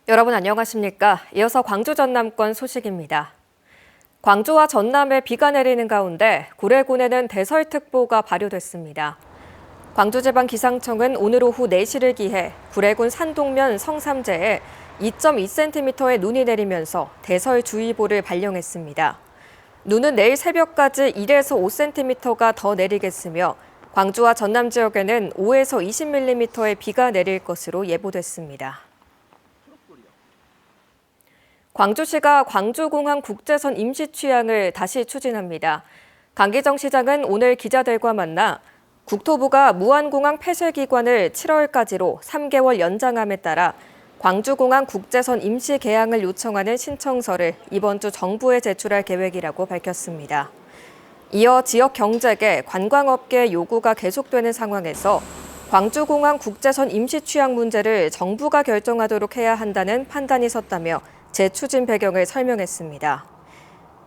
여러분 안녕하십니까? 이어서 광주 전남권 소식입니다. 광주와 전남에 비가 내리는 가운데 구례군에는 대설특보가 발효됐습니다. 광주지방기상청은 오늘 오후 4시를 기해 구례군 산동면 성삼재에 2.2cm의 눈이 내리면서 대설주의보를 발령했습니다. 눈은 내일 새벽까지 1에서 5cm가 더 내리겠으며 광주와 전남 지역에는 5에서 20mm의 비가 내릴 것으로 예보됐습니다. 광주시가 광주공항 국제선 임시 취항을 다시 추진합니다. 강기정 시장은 오늘 기자들과 만나 국토부가 무안공항 폐쇄 기간을 7월까지로 3개월 연장함에 따라 광주공항 국제선 임시 개항을 요청하는 신청서를 이번 주 정부에 제출할 계획이라고 밝혔습니다. 이어 지역 경제계, 관광업계의 요구가 계속되는 상황에서 광주공항 국제선 임시 취항 문제를 정부가 결정하도록 해야 한다는 판단이 섰다며 재추진 배경을 설명했습니다.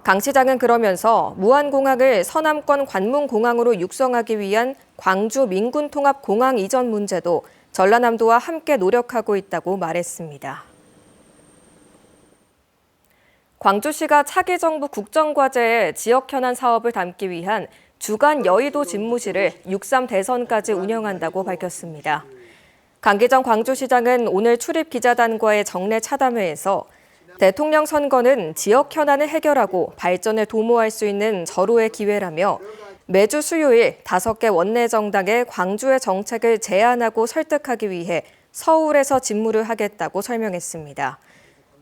강 시장은 그러면서 무안공항을 서남권 관문공항으로 육성하기 위한 광주 민군통합공항 이전 문제도 전라남도와 함께 노력하고 있다고 말했습니다. 광주시가 차기 정부 국정과제에 지역 현안 사업을 담기 위한 주간 여의도 집무실을 6.3 대선까지 운영한다고 밝혔습니다. 강기정 광주시장은 오늘 출입 기자단과의 정례 차담회에서 대통령 선거는 지역 현안을 해결하고 발전을 도모할 수 있는 절호의 기회라며 매주 수요일 5개 원내 정당에 광주의 정책을 제안하고 설득하기 위해 서울에서 집무를 하겠다고 설명했습니다.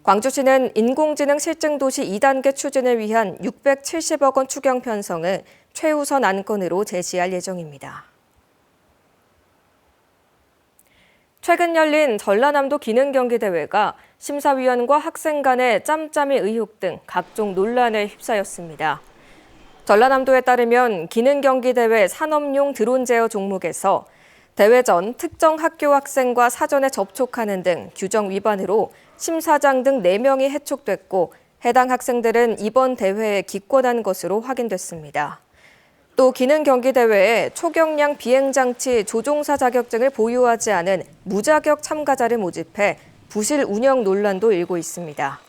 광주시는 인공지능 실증도시 2단계 추진을 위한 670억 원 추경 편성을 최우선 안건으로 제시할 예정입니다. 최근 열린 전라남도 기능경기대회가 심사위원과 학생 간의 짬짬이 의혹 등 각종 논란에 휩싸였습니다. 전라남도에 따르면 기능경기대회 산업용 드론 제어 종목에서 대회 전 특정 학교 학생과 사전에 접촉하는 등 규정 위반으로 심사장 등 4명이 해촉됐고 해당 학생들은 이번 대회에 기권한 것으로 확인됐습니다. 또 기능경기대회에 초경량 비행장치 조종사 자격증을 보유하지 않은 무자격 참가자를 모집해 부실 운영 논란도 일고 있습니다.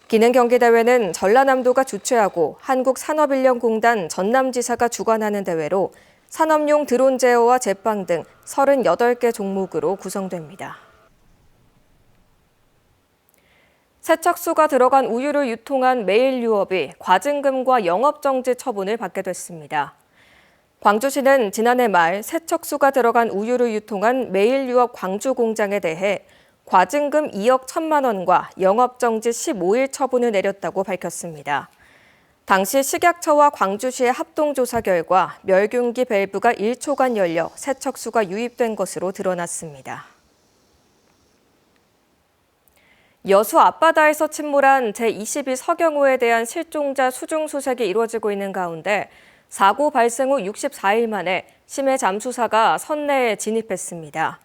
기능경기대회는 전라남도가 주최하고 한국산업인력공단 전남지사가 주관하는 대회로 산업용 드론 제어와 제빵 등 38개 종목으로 구성됩니다. 세척수가 들어간 우유를 유통한 매일유업이 과징금과 영업정지 처분을 받게 됐습니다. 광주시는 지난해 말 세척수가 들어간 우유를 유통한 매일유업 광주공장에 대해 과징금 2억 1천만 원과 영업정지 15일 처분을 내렸다고 밝혔습니다. 당시 식약처와 광주시의 합동조사 결과 멸균기 밸브가 1초간 열려 세척수가 유입된 것으로 드러났습니다. 여수 앞바다에서 침몰한 제22 서경호에 대한 실종자 수중 수색이 이루어지고 있는 가운데 사고 발생 후 64일 만에 심해 잠수사가 선내에 진입했습니다.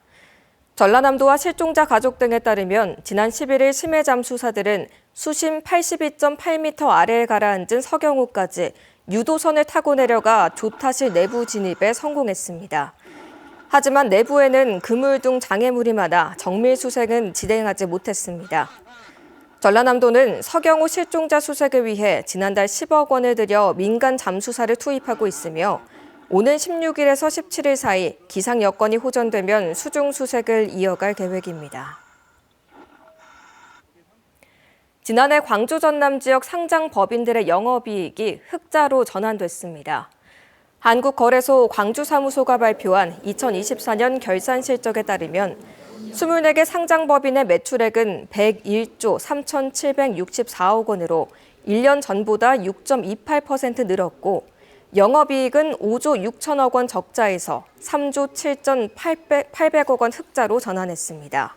전라남도와 실종자 가족 등에 따르면 지난 11일 심해 잠수사들은 수심 82.8m 아래에 가라앉은 서경호까지 유도선을 타고 내려가 조타실 내부 진입에 성공했습니다. 하지만 내부에는 그물등 장애물이 많아 정밀 수색은 진행하지 못했습니다. 전라남도는 서경호 실종자 수색을 위해 지난달 10억 원을 들여 민간 잠수사를 투입하고 있으며 오는 16일에서 17일 사이 기상 여건이 호전되면 수중 수색을 이어갈 계획입니다. 지난해 광주 전남 지역 상장 법인들의 영업이익이 흑자로 전환됐습니다. 한국거래소 광주사무소가 발표한 2024년 결산 실적에 따르면 24개 상장법인의 매출액은 101조 3,764억 원으로 1년 전보다 6.28% 늘었고 영업이익은 5조 6천억 원 적자에서 3조 7,800억 원 흑자로 전환했습니다.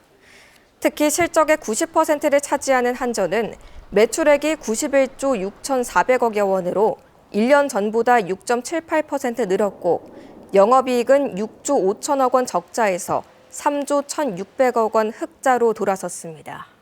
특히 실적의 90%를 차지하는 한전은 매출액이 91조 6,400억여 원으로 1년 전보다 6.78% 늘었고 영업이익은 6조 5천억 원 적자에서 3조 1,600억 원 흑자로 돌아섰습니다.